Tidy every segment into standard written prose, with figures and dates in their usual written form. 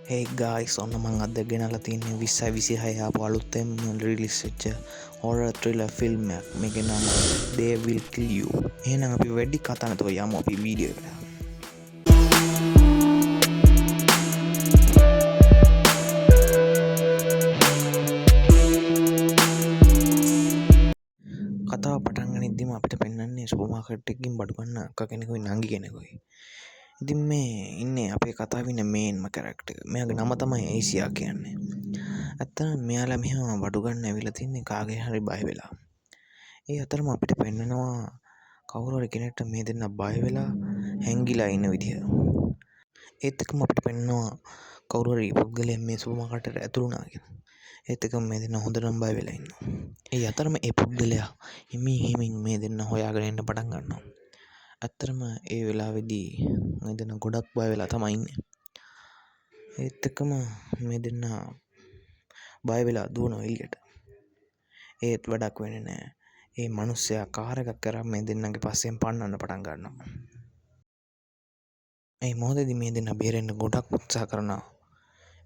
Hey guys, ඔන්න මං අද ගෙනල්ලා තින්නේ 2026 ආපු අලුතෙන් රිලීස් වෙච්ච horror thriller film එකක්. මේකේ නම They Will Kill You. එහෙනම් අපි වැඩි කතා නැතුව යමු අපි වීඩියෝ එකට. කතාව පටන් ගනිද්දිම අපිට පෙන්වන්නේ සුපර් මාකට් එකකින් බඩු ගන්න අක්කා කෙනෙකුයි නංගි කෙනෙකුයි. ඉතින් මේ ඉන්නේ අපේ කතාවේ ඉන්න මේන්ම කැරක්ටර් එක. මෙයාගේ නම තමයි ඒසියා කියන්නේ. ඇත්තටම මෙයාලා මෙහෙම බඩු ගන්න ඇවිල්ලා තින්නේ කාගේ හරි බය වෙලා. ඒ අතරම අපිට පෙන්නනවා කවුරු හරි කෙනෙක්ට මේ දෙන්න බය වෙලා හැංගිලා ඉන්න විදිය. ඒත් එක්කම අපිට පෙන්නනවා කවුරු හරි පුද්ගලයෙක් මේ සුපර් මාකට් එකට ඇතුළු වුණා කියලා. ඒත් එක්කම මේ දෙන්න හොඳටම බය වෙලා ඉන්නවා. ඒ අතරම ඒ පුද්ගලයා හිමින් මේ දෙන්න හොයාගෙන එන්න පටන් ගන්නවා. ඇත්තටම ඒ වෙලාවේදී මේ දෙන්න ගොඩක් බය වෙලා තමයි ඉන්නේ. ඒත් එක්කම මේ දෙන්න බය වෙලා දුවනවා එළියට. ඒත් වැඩක් වෙන්නේ නැහැ. ඒ මිනිස්සයා කාර් එකක් කරන් මේ දෙන්නගේ පස්සෙන් පන්නන්න පටන් ගන්නවා. ඒ මොහොතේදී මේ දෙන්න බේරෙන්න ගොඩක් උත්සාහ කරනවා.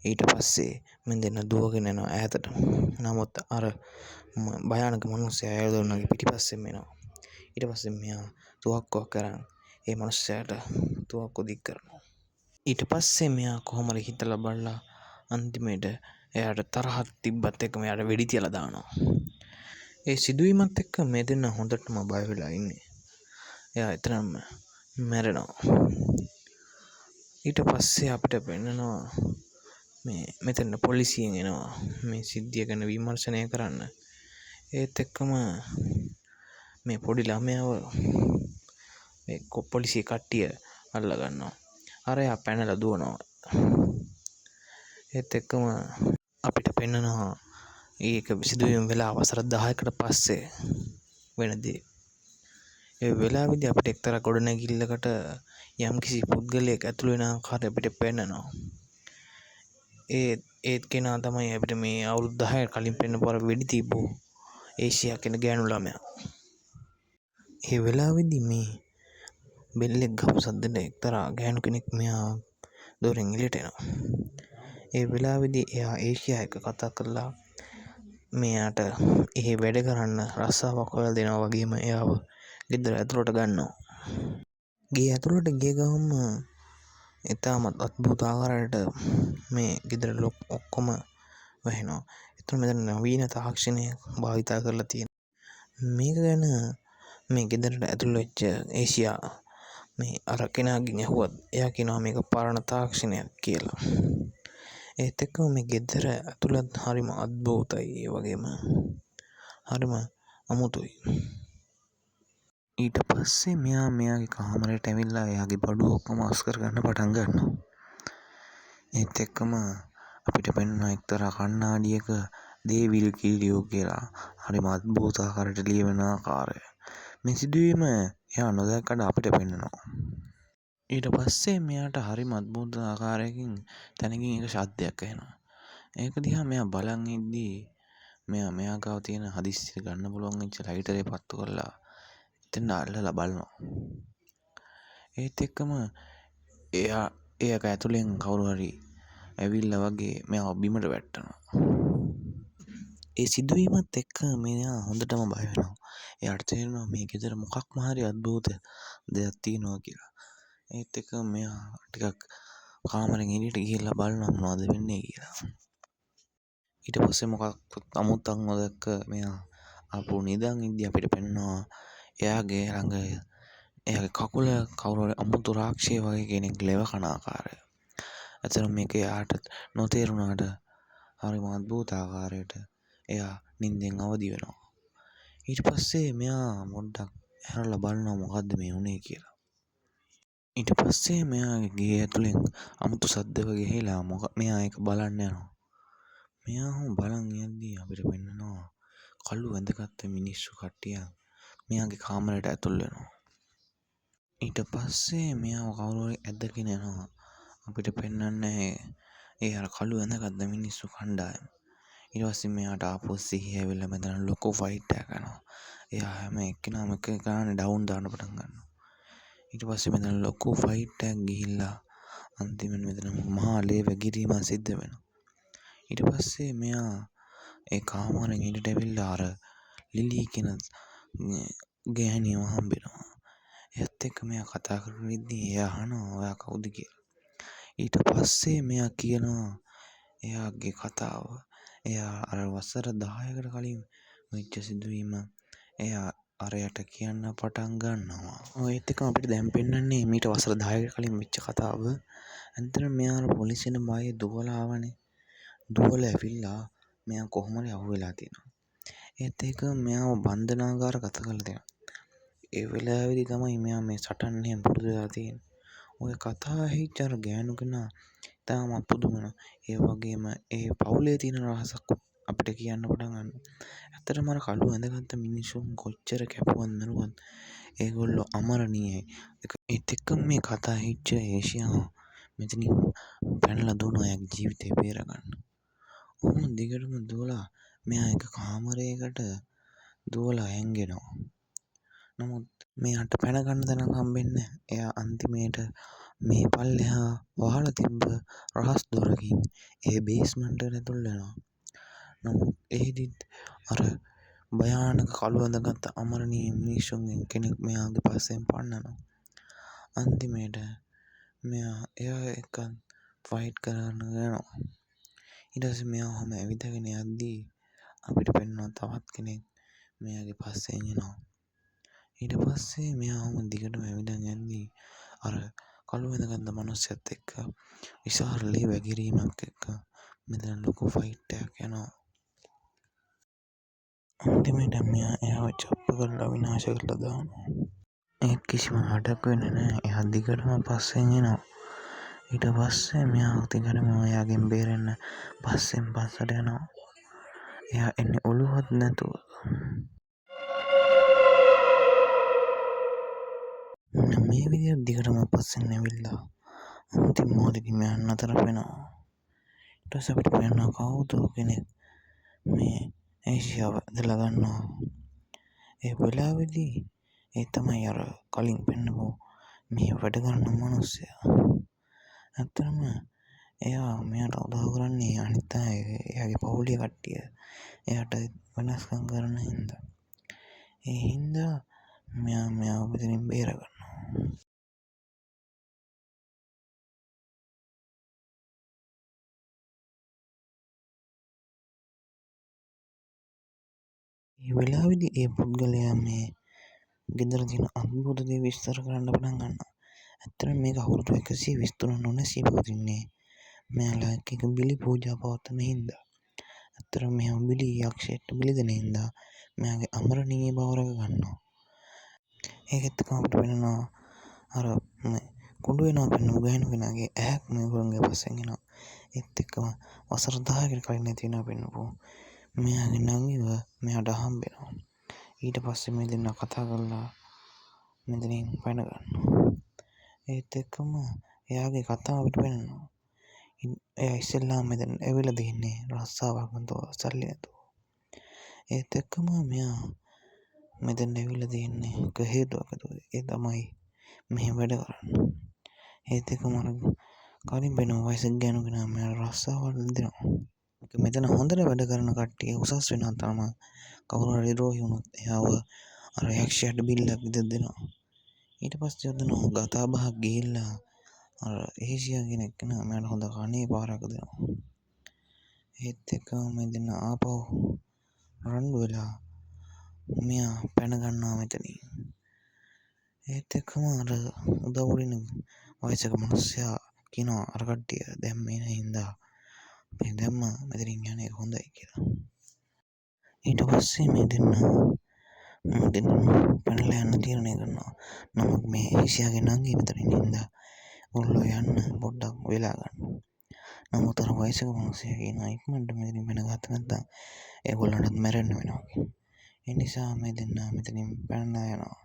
ඊට පස්සේ මේ දෙන්න දුවගෙන යනවා ඈතට. නමුත් අර භයානක මිනිස්සයා ඒ දෙන්නගේ පිටිපස්සෙන් එනවා. ඊට පස්සේ මෙයා තුවක්කුවක් කරන් ඒ මිනිස්සයාට තුවක්කුව දික් කරනවා. ඊට පස්සේ මෙයා කොහොම හරි හිතලා බලලා අන්තිමේට එයාට තරහක් තිබ්බත් එක්කම එයාට වෙඩි තියලා දානවා. ඒ සිදුවීමත් එක්ක මේ දෙන්න හොඳටම බය වෙලා ඉන්නේ. එයා එතනම මැරෙනවා. ඊට පස්සේ අපිට පෙන්නනවා මෙතන පොලිසියෙන් එනවා මේ සිද්ධිය ගැන විමර්ශනය කරන්න. ඒත් එක්කම මේ පොඩි ළමයාව මේ පොලිසිය කට්ටිය අල්ල ගන්නවා. අර එයා පැනලා දුවනවා. ඒත් එක්කම අපිට පෙන්නනවා ඒක සිදුවීම වෙලා අවසර 10කට පස්සේ වෙනදී. ඒ වෙලාවේදී අපිට එක්තරා ගොඩනැගිල්ලකට යම්කිසි පුද්ගලයෙක් ඇතුළු වෙන ආකාරය අපිට පෙන්නනවා. ඒත් කෙනා තමයි අපිට මේ අවුරුදු 10කට කලින් පෙන්නපු අර වෙඩි තිබ්බු ඒෂියා කියන ගෑනු ළමයා. ඒ වෙලාවේදී මේ බෙල්ලෙක් ගහපු සද්දෙට එක්තරා ගෑනු කෙනෙක් මෙයා දොරෙන් එළියට එනවා. ඒ වෙලාවේදී එයා ඒෂියා එක්ක කතා කරලා මෙයාට එහෙ වැඩ කරන්න රස්සාවක් හොයලා දෙනවා වගේම එයාව ගෙදර ඇතුළට ගන්නවා. ගේ ඇතුළට ගිය ගමන් ඉතාමත් අద్භූත ආකාරයට මේ ගෙදර ඔක්කොම වැහෙනවා. එතන මෙතන නවීන තාක්ෂණය භාවිතා කරලා තියෙනවා. මේක ගැන මේ ගෙදරට ඇතුළු වෙච්ච ඒෂියා මේ අර කෙනාගෙන් ඇහුවත් එයා කියනවා මේක පරණ තාක්ෂණයක් කියලා. ඒත් එක්කම මේ ගෙදර ඇතුළත් හරිම අද්භූතයි. ඒ වගේම හරිම අමුතුයි. ඊට පස්සේ මෙයාගේ කාමරයට ඇවිල්ලා එයාගේ බඩුව ඔක්කොම අස් කරගන්න පටන් ගන්නවා. ඒත් එක්කම අපිට පෙන්වන එක්තරා කණ්ණාඩියක They Will Kill You කියලා හරිම අද්භූත ආකාරයට ලියවෙන ආකාරය. මේ සිදුවීම එයා නොදැක්කට අපිට පෙන්වනවා. ඊට පස්සේ මෙයාට හරිම අද්භූත ආකාරයකින් තැනකින් එක ශබ්දයක් ඇහෙනවා. ඒක දිහා මෙයා බලන් ඉද්දී මෙයා ගාව තියෙන හදිස්සියට ගන්න පුළුවන් වෙච්ච ලයිටරේ පත්තු කරලා එතන අල්ලලා බලනවා. ඒත් එක්කම ඒක ඇතුලෙන් කවුරු හරි ඇවිල්ලා වගේ මෙයාව බිමට වැටෙනවා. ඒ සිදුවීමත් එක්ක මෙයා හොඳටම බය වෙනවා. එයාට තේරෙනවා මේ ගෙදර මොකක්ම හරි අද්භූත දෙයක් තියෙනවා කියලා. ඒත් එක්ක මෙයා ටිකක් කාමරෙන් එළියට ගිහිල්ලා බලනවා මොනවද වෙන්නේ කියලා. ඊට පස්සේ මොකක් අමුත්තක් නොදැක්ක මෙයා ආපහු නිදන් ඉද්දී අපිට පෙන්වනවා එයාගේ ළඟ එයාගේ කකුල කවුරු හරි අමුතු රාක්ෂය වගේ කෙනෙක් ලෙව කන ආකාරය. අතන මේක එයාට නොතේරුණාට හරිම අද්භූත ආකාරයට එයා නිින්දෙන් අවදි වෙනවා. ඊට පස්සේ මෙයා පොඩ්ඩක් හැරලා බලනවා මොකද්ද මේ වුනේ කියලා. ඊට පස්සේ මෙයාගේ ගේ ඇතුලෙන් අමුතු සද්ද වගේ හෙලා මෙයා ඒක බලන්න යනවා. මෙයා බලන් යද්දී අපිට පෙන්නනවා කළු ඇඳගත්ත මිනිස්සු කට්ටියක් මෙයාගේ කාමරයට ඇතුල් වෙනවා. ඊට පස්සේ මෙයාව කවුරු හරි ඇදගෙන යනවා. අපිට පෙන්වන්නේ ඒ අර කළු ඇඳගත්ත මිනිස්සු කණ්ඩායම. ඊට පස්සේ මෙයාට ආපහු සිහිය ඇවිල්ලා මෙතන ලොකු ෆයිට් එකක් කරනවා. එයා හැම එක්කෙනාම එක ගානේ ඩවුන් දාන්න පටන් ගන්නවා. ඊට පස්සේ මෙතන ලොකු ෆයිට් එකක් ගිහිල්ලා අන්තිමට මෙතන මහා ලේ වැගිරීමක් සිද්ධ වෙනවා. ඊට පස්සේ මෙයා ඒ කාමරෙන් එළියට ඇවිල්ලා අර ලිලී කියන ගෑණියව හම්බෙනවා. එයත් එක්ක මෙයා කතා කරගෙන ඉද්දී එයා අහනවා ඔයා කවුද කියලා. ඊට පස්සේ මෙයා කියනවා එයාගේ කතාව. එයා අර වසර 10කට කලින් වෙච්ච සිදුවීම එයා අරයට කියන්න පටන් ගන්නවා. ඒත් එක්කම අපිට දැන් පෙන්වන්නේ මීට වසර 10කට කලින් වෙච්ච කතාව. ඇත්තටම මෙයා පොලිසියට බය දුවලා ආවනේ. දුවලා ඇවිල්ලා මෙයා කොහොම හරි අහුවෙලා තියෙනවා. ඒත් ඒක මෙයාව බන්ධනාගාරගත කරලා තියෙනවා. ඒ වෙලාවේදී තමයි මෙයා මේ සටන් එහෙම පුරුදු වෙලා තියෙන්නේ. ඔය කතාව ඇහිච්ච අර ගෑනු කෙනා තාමත් පුදුම වෙනවා. ඒ වගේම ඒ පවුලේ තියෙන රහසක් අපිට කියන්න පටන් ගන්නවා. ඇත්තටම අර කළු ඇඳගත්ත මිනිස්සුන් කොච්චර කැපුවත් මරුවත් ඒගොල්ලෝ අමරණීයයි. ඒත් එක්කම මේ කතා ඇහිච්ච ඒෂියාව මෙතනින් පැනලා දුවනවා එයාගේ ජීවිතේ බේරගන්න. ඔහොම දිගටම දුවලා මෙයා එක කාමරයකට දුවලා හැංගෙනවා. නමුත් මෙයාට පැන ගන්න තැනක් හම්බෙන්නේ නැහැ. එයා අන්තිමේට මේ පල්ලෙහා වහලා තිබ්බ රහස් දොරකින් ඒ බේස්මන්ට් එකට ඇතුල් වෙනවා. නමුත් එහිදීත් අර භයානක කළු ඇඳගත්ත අමරණීය මිනිස්සුන්ගෙන් කෙනෙක් මෙයාගේ පස්සෙන් පන්නනවා. අන්තිමේට මෙයා එයා එක්ක ෆයිට් කරන්න යනවා. ඊට පස්සේ මෙයා ඔහොම ඇවිදගෙන යද්දී අපිට පෙනෙනවා තවත් කෙනෙක් මෙයාගේ පස්සෙන් එනවා. ඊට පස්සේ මෙයා ඔහොම දිගටම ඇවිදගෙන යද්දී අර කළු ඇඳගත්ත මනුස්සයත් එක්ක විශාල ලේ වැගිරීමක් එක්ක මෙතන ලොකු ෆයිට් එකක් යනවා. අන්තිමට මෙයා එයාව චප්ප කරලා විනාශ කරලා දානවා. ඒත් කිසිම වැඩක් වෙන්නේ නැහැ. එයා දිගටම පස්සෙන් එනවා. ඊට පස්සේ මෙයා දිගටම එයාගෙන් බේරෙන්න පස්සෙන් පස්සට යනවා. එයා එන්නේ ඔළුවත් නැතුව. මේ විදිහට දිගටම පස්සෙන් ඇවිල්ලා අන්තිම මොහොතේදී මෙයා නතර වෙනවා. ඊට පස්සේ අපිට පේනවා කවුද කෙනෙක් මේ ඒෂියාව ඇදලා ගන්නවා. ඒ වෙලාවේදී ඒ තමයි අර කලින් පෙන්නපු මේ වැඩ කරන මිනිස්සයා. ඇත්තටම එයා මෙයාට උදව් කරන්නේ අනිත් අය එයාගේ පවුලේ කට්ටිය එයාට වෙනස්කම් කරන හින්දා. ඒ හින්දා මෙයාව මෙතනින් බේරගන්නවා. ඒ වෙලාවේදී ඒ පුද්ගලයා මේ ගෙදර තියෙන අద్භූත දේ විස්තර කරන්න පටන් ගන්නවා. ඇත්තටම මේක අවුරුදු 123 නොනැසී පවතින්නේ මෙයාලා එක බිලි පූජා පවත්වන හින්දා. ඇත්තටම මෙයා බිලි යක්ෂයට බිලි දෙන හින්දා මෙයාගේ අමරණීය බව රැක ගන්නවා. ඒකෙත් එක්කම අපිට වෙනවා අර කුඩු වෙනවා පෙන්නපු ගෑනු කෙනාගේ ඇහැක් මේගොල්ලන්ගේ පස්සෙන් එනවා. ඒත් එක්කම වසර 10කට කලින් නැති වෙනවා පෙන්නපු මෙයාගේ නංගිව මෙයාට හම්බෙනවා. ඊට පස්සේ මේ දෙන්නා කතා කරලා මෙතනින් පැන ගන්නවා. ඒත් එක්කම එයාගේ කතාව අපිට පෙන්නනවා. එයා ඉස්සෙල්ලාම මෙතන ඇවිල්ලා තින්නේ රස්සාවක් නැතුව සල්ලි නැතුව. ඒත් එක්කම මෙයා මෙතන ඇවිල්ලා තින්නේ එක හේතුවකටද. ඒ තමයි මෙහෙම වැඩ කරන්න. ඒත් එක්කම අර කලින් වෙන වයසක ගෑනු කෙනා මෙයාට රස්සාවල් දෙනවා. මෙතන හොඳට වැඩ කරන කට්ටිය උසස් වෙනවා තමයි. කවුරු හරි ද්‍රෝහි වුණොත් එයාව අර යක්ෂයාට බිල්ලක් විතර දෙනවා. ඊට පස්සේ ඔතන ගතා බහක් ගිහිල්ලා අර ඒෂියා කෙනෙක් කෙනා මෙයාට හොඳ කණේ පාරක් දෙනවා. ඒත් එක්කම මේ දෙන්න ආපහු රණ්ඩු වෙලා මෙයා පැන ගන්නවා මෙතනින්. ඒත් එක්කම අර උදව් වෙන වයසක මිනිස්සයා කියනවා අර කට්ටිය දැන් මේ හින්දා අපි දැම්ම මෙතනින් යන්නේ හොඳයි කියලා. ඊට පස්සේ මේ දෙන්න පැනලා යන්න තීරණය කරනවා. නමුත් මේ ඒෂියාගේ නංගි මෙතනින් හින්දා ඔල්ලෝ යන්න පොඩ්ඩක් වෙලා ගන්නවා. නමුත් අර වයසක මිනිස්සයා කියනවා ඉක්මනට මෙතනින් පැන ගත්ත නැත්නම් ඒගොල්ලන්ටත් මැරෙන්න වෙනවා කියලා. ඒ නිසා මේ දෙන්න මෙතනින් පැනලා යනවා.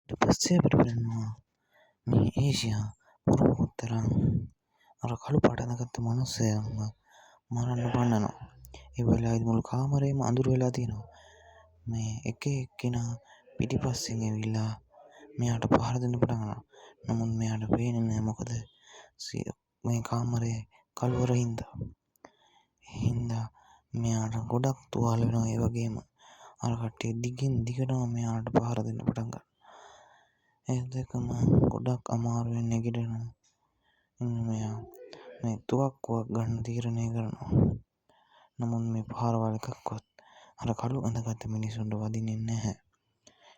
ඊට පස්සේ අපිට පේනවා මේ ඒෂියා පොරොවකුත් තරම් අර කළු පාට ඇඳගත්ත මිනිස්සයන්ව මරන්න පන්නනවා. ඒ වෙලාවේදී මුළු කාමරේම අඳුර වෙලා තියෙනවා. මේ එක එක්කෙනා පිටිපස්සෙන් ඇවිල්ලා මෙයාට පහර දෙන්න පටන් ගන්නවා. නමුත් මෙයාට පේන්නේ නැහැ, මොකද මේ කාමරේ කළුවර හින්දා. හින්දා මෙයාට ගොඩක් තුවාල වෙනවා. ඒ වගේම අර කට්ටිය දිගින් දිගටම මෙයාට පහර දෙන්න පටන් ගන්නවා. ඒ දෙකම ගොඩක් අමාරුවෙන් නැගිටිනවා. මෙයා මේ තුවක්කුවක් ගන්න තීරණය කරනවා. නමුත් මේ පහරවල් එකක්වත් අර කළු ඇඳගත්ත මිනිසුන්ට වදින්නේ නැහැ.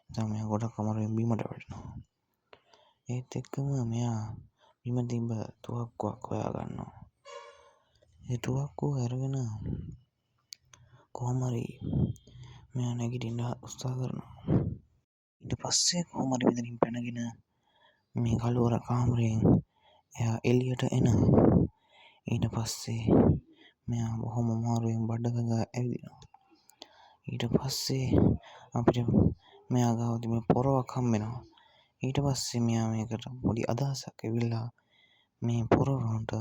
එතකොට මෙයා ගොඩක් අමාරුවෙන් බිමට වැටෙනවා. ඒත් එක්කම මෙයා බිම තිබ්බ තුවක්කුවක් හොයා ගන්නවා. ඒ තුවක්කුව අරගෙන කොහොම හරි මෙයා නැගිටින්න උත්සාහ කරනවා. ඊට පස්සේ කොහොම හරි මෙතනින් පැනගෙන මේ කළුවර කාමරයෙන් එයා එළියට එනවා. ඊට පස්සේ මෙයා බොහොම අමාරුවෙන් බඩගගා ඇවිදිනවා. ඊට පස්සේ අපිට මෙයා ගාව තිබෙන පොරවක් හම්බ වෙනවා. ඊට පස්සේ මෙයා මේකට පොඩි අදහසක් ඇවිල්ලා මේ පොරවට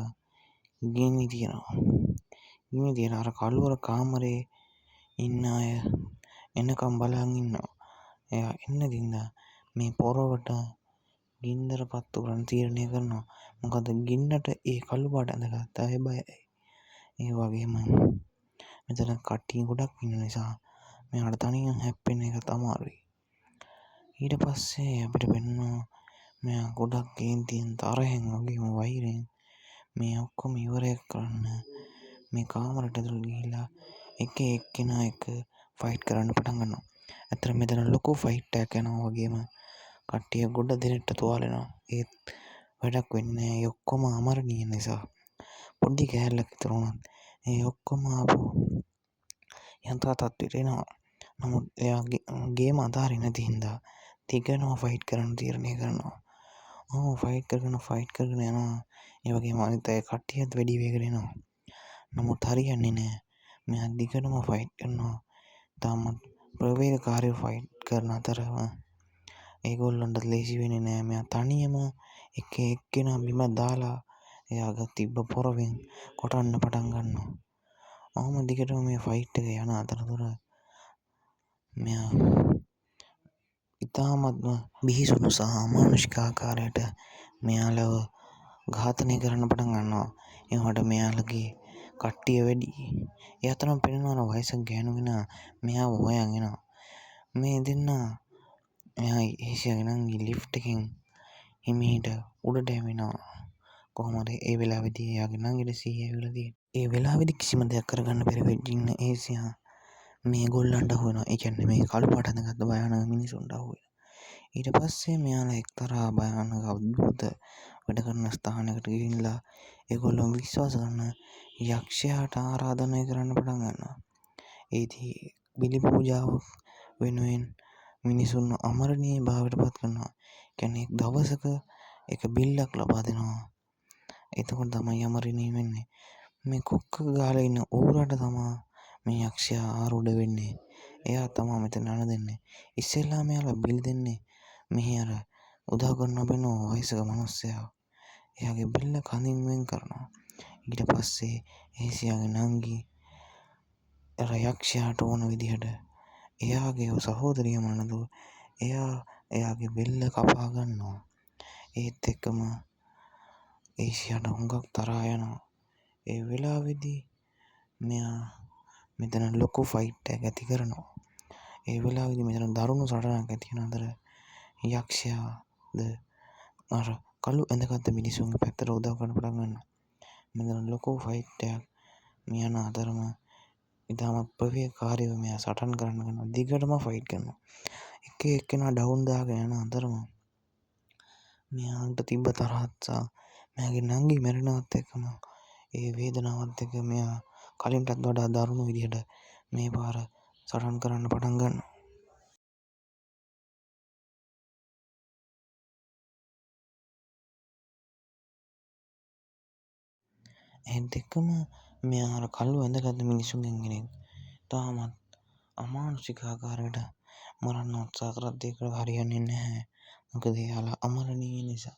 ගිනි තියනවා. ගිනි තියලා අර කළුවර කාමරේ ඉන්න අය එනකම් බලන් ඉන්නවා. එයා එන්න දින්දා මේ පොරවට ගින්දර පත්තු කරන්න තීරණය කරනවා. මොකද ගින්නට ඒ කළු පාට ඇඳගත්ත අය බයයි. ඒ වගේම මෙතන කට්ටිය ගොඩක් ඉන්න නිසා මෙයාට තනියම හැප්පෙන එකත් අමාරුයි. ඊට පස්සේ අපිට පෙනෙනවා මෙයා ගොඩක් කේන්තියෙන් තරහෙන් වගේම වෛරයෙන් මේ ඔක්කොම ඉවරයක් කරන්න මේ කාමරයට ඇතුළට ගිහිල්ලා එක එක්කෙනා එක්ක ෆයිට් කරන්න පටන් ගන්නවා. ඇත්තට මෙතන ලොකු ෆයිට් එකක් යනවා වගේම කට්ටිය ගොඩ දෙනෙක්ට තුවාල වෙනවා. ඒත් වැඩක් වෙන්නේ නැහැ. ඒ ඔක්කොම අමරණීය නිසා. පොඩි කෑල්ලක් විතර වුණත් ඒ ඔක්කොම ආපු යන්ත්‍ර තත්ත්වයට එනවා. නමුත් එයා ගේම අතාරින්නේ නැති හින්දා දිගටම ෆයිට් කරන්න තීරණය කරනවා. ෆයිට් කරගෙන යනවා. ඒ වගේම අනිත් අය කට්ටියත් වැඩි වේගන එනවා. නමුත් හරියන්නේ නැහැ. මෙයා දිගටම ෆයිට් කරනවා. තාමත් ප්‍රවේගකාරීව ෆයිට් කරන අතරම ඒගොල්ලන්ට ලේසි වෙන්නේ නැහැ. මෙයා තනියම එක එක්කෙනා බිම දාලා එයාගේ තිබ්බ පොරවෙන් කොටන්න පටන් ගන්නවා. ඔහොම දිගටම මේ ෆයිට් එක යන අතරතුර මෙයා ඉතාමත්ම බිහිසුණු සහ අමානුෂික ආකාරයට මෙයාලව ඝාතනය කරන්න පටන් ගන්නවා. ඒවට මෙයාලගේ කට්ටිය වැඩි. ඒ අතරම පෙනෙනවා වයසක ගෑනු කෙනා මෙයාව හොයන් එනවා. මේ දෙන්නා එයා ඒෂියාගේ නංගි ලිෆ්ට් එකෙන් හිමීට උඩට යමිනවා. කොහොමද ඒ වෙලාවේදී එයාගේ නංගිට සිහිය ඇවිල්ලා තියෙන්නේ. ඒ වෙලාවේදී කිසිම දෙයක් කරගන්න බැරි වෙච්ච ඉන්න ඒෂියා මේ ගොල්ලන්ට අහු වෙනවා. ඒ කියන්නේ මේ කළු පාට ඇඳගත්ත භයානක මිනිසුන්ට අහු වෙනවා. ඊට පස්සේ මෙයාලා එක්තරා භයානක අද්භූත වැඩ කරන ස්ථානයකට ගිහිල්ලා ඒගොල්ලෝ විශ්වාස කරන යක්ෂයාට ආරාධනය කරන්න පටන් ගන්නවා. ඒදී බිලි පූජාවක් වෙනුවෙන් මිනිසුන් අමරණීය භාවයට පත් කරනවා. කියන්නේ දවසක එක බිල්ලක් ලබා දෙනවා. එතකොට තමයි අමරණීය වෙන්නේ. මේ කොක්ක ගාලා ඉන්න ඌරට තමා මේ යක්ෂයා ආරූඪ වෙන්නේ. එයා තමා මෙතන අණ දෙන්නේ. ඉස්සෙල්ලා මෙයාලා බිල් දෙන්නේ මෙහි අර උදව් කරන බෙන වයසක මිනිස්සයා. එයාගේ බිල්ල කඳින් වෙන් කරනවා. ඊට පස්සේ ඒසියාගේ නංගි අර යක්ෂයාට ඕන විදිහට එයාගේ සහෝදරිය මනදු එයාගේ බෙල්ල කපා ගන්නවා. ඒත් එක්කම ඒසියාට හුඟක් තරහා යනවා. ඒ වෙලාවේදී මෙයා මෙතන ලොකු ෆයිට් එකක් ඇති කරනවා. ඒ වෙලාවේදී මෙතන දරුණු සටනක් ඇති වෙන අතර යක්ෂයාද අර කළු ඇඳගත්ත මිනිසුන්ගේ පැත්තට උදව් කරන්න පටන් ගන්නවා. මෙතන ලොකු ෆයිට් එකක් යන අතරම ඉතාමත් ප්‍රවේගකාරීව මෙයා සටන් කරන්න ගන්නවා. දිගටම ෆයිට් කරනවා. එක එක්කෙනා ඩවුන් දාගෙන යන අතරම මෙයාට තිබ්බ තරහත් සහ මෙයාගේ නංගි මැරෙනවත් එක්කම ඒ වේදනාවත් එක්ක මෙයා කලින්ටත් වඩා දරුණු විදිහට මේ පාර සටන් කරන්න පටන් ගන්නවා. ඒත් එක්කම මෙයා අර කළු ඇඳගත්ත මිනිසුන්ගෙන් කෙනෙක් තාමත් අමානුෂික ආකාරයට මරන්න උත්සාහ කරත් ඒක හරියන්නේ නැහැ. මොකද එයාලා අමරණීය නිසා.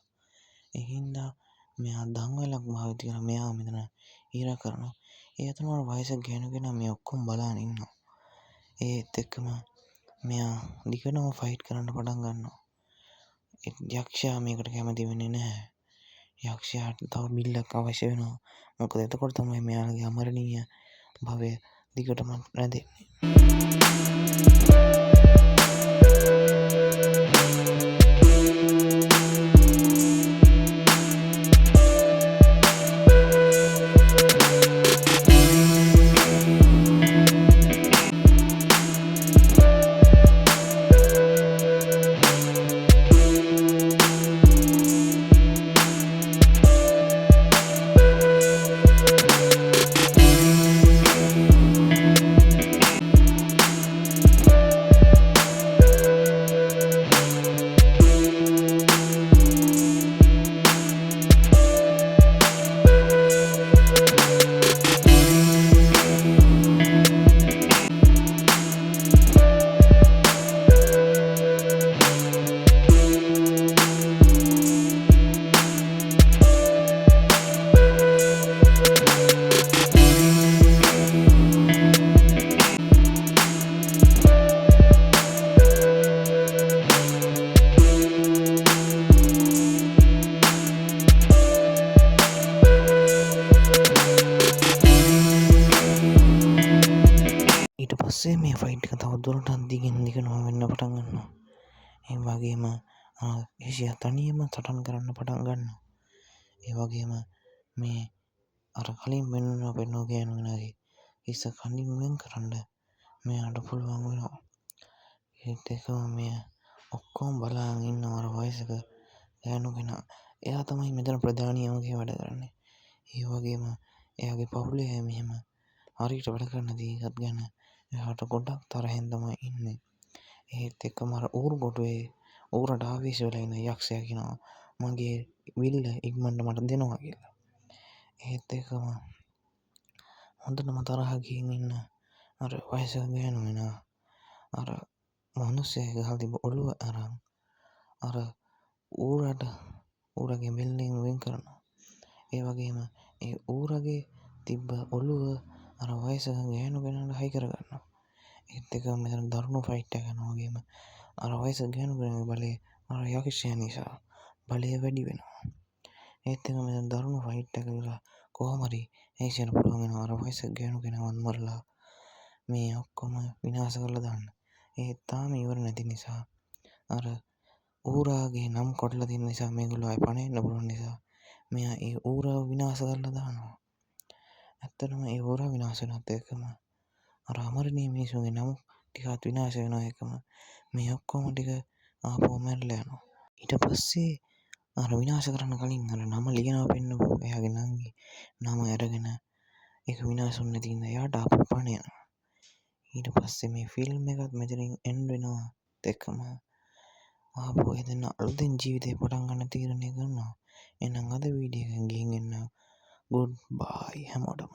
ඒ හින්දා මෙයා දඟලක් භාවිත කරලා මෙයාව මෙතන හිර කරනවා. ඒ අතරම වයසක ගෑනු කෙනා මේ ඔක්කොම බලාගෙන ඉන්නවා. ඒත් එක්කම මෙයා දිගටම ෆයිට් කරන්න පටන් ගන්නවා. යක්ෂයා මේකට කැමති වෙන්නේ නැහැ. යක්ෂයාට තව බිල්ලක් අවශ්‍ය වෙනවා. මොකද එතකොට තමයි මෙයාලගේ අමරණීය භවය දිගටම රැඳෙන්නේ. ඊට පස්සේ මේ ෆයිට් එක තවදුරටත් දිගින් දිගටම වෙන්න පටන් ගන්නවා. ඒ වගේම ඒෂියා තනියම සටන් කරන්න පටන් ගන්නවා. ඒ වගේම මේ අර කලින් පෙන්වුවා ගෑනු කෙනාගේ හිස කඳින් වෙන් කරන්න මෙයාට පුළුවන් වෙනවා. ඒත් එකම මෙය ඔක්කොම බලාගෙන ඉන්නවා අර වයසක ගෑනු කෙනා. එයා තමයි මෙතන ප්‍රධානියම වගේ වැඩ කරන්නේ. ඒ වගේම එයාගේ පවුලේ අය මෙහෙම හරියට වැඩ කරන දේත් ගැන එයාට ගොඩක් තරහෙන් තමයි ඉන්නේ. ඒත් එක්කම අර ඌරුකොටුවේ ඌරට ආවේශ වෙලා ඉන්න යක්ෂයා කියනවා මගේ විල්ල ඉක්මනට මට දෙනවා කියලා. ඒත් එක්කම හොඳටම තරහ ගිහින් ඉන්න අර වයසක ගෑනු කෙනා අර මිනිස්සයා ගහලා තිබ්බ ඔළුව අරන් අර ඌරගේ බෙල්ලෙන් වෙන් කරනවා. ඒ වගේම ඒ ඌරගේ තිබ්බ ඔළුව අර වයසක ගෑනු කෙනාට හයි කරගන්නවා. ඒත් එක්කම මෙතන දරුණු ෆයිට් එකක් යනවා. වගේම අර වයසක ගෑනු කෙනාගේ බලය අර යක්ෂයා නිසා බලය වැඩි වෙනවා. ඒත් එක්කම මෙතන දරුණු ෆයිට් එකක් වෙලා කොහොම හරි ඒෂියාට පුළුවන් වෙනවා අර වයසක ගෑනු කෙනාවත් මරලා මේ ඔක්කොම විනාශ කරලා දාන්න. ඒත් තාම ඉවර නැති නිසා අර ඌරාගේ නම් කොටලා තියෙන නිසා මේගොල්ලෝ ආයෙ පණ එන්න පුළුවන් නිසා මෙයා ඒ ඌරාව විනාශ කරලා දානවා. ඇත්තටම ඒ ඌරා විනාශ වෙනත් එක්කම අර අමරණීය මිනිස්සුන්ගේ නම් ටිකත් විනාශ වෙනවා. එකම මේ ඔක්කොම ටික ආපහු මැරලා යනවා. ඊට පස්සේ අර විනාශ කරන්න කලින් අර නම ලියනවා පෙන්නපු එයාගේ නංගි නම අරගෙන ඒක විනාශ වුනේ නැති ඉඳලා එයාට ආපහු පණ යනවා. ඊට පස්සේ මේ ෆිල්ම් එකත් මෙතනින් එන්ඩ් වෙනවා. එක්කම ආපහු එතන අලුතෙන් ජීවිතේ පටන් ගන්න තීරණය කරනවා. එහෙනම් අද වීඩියෝ එකෙන් ගිහින් එන්න ගුඩ් බයි හැමෝටම.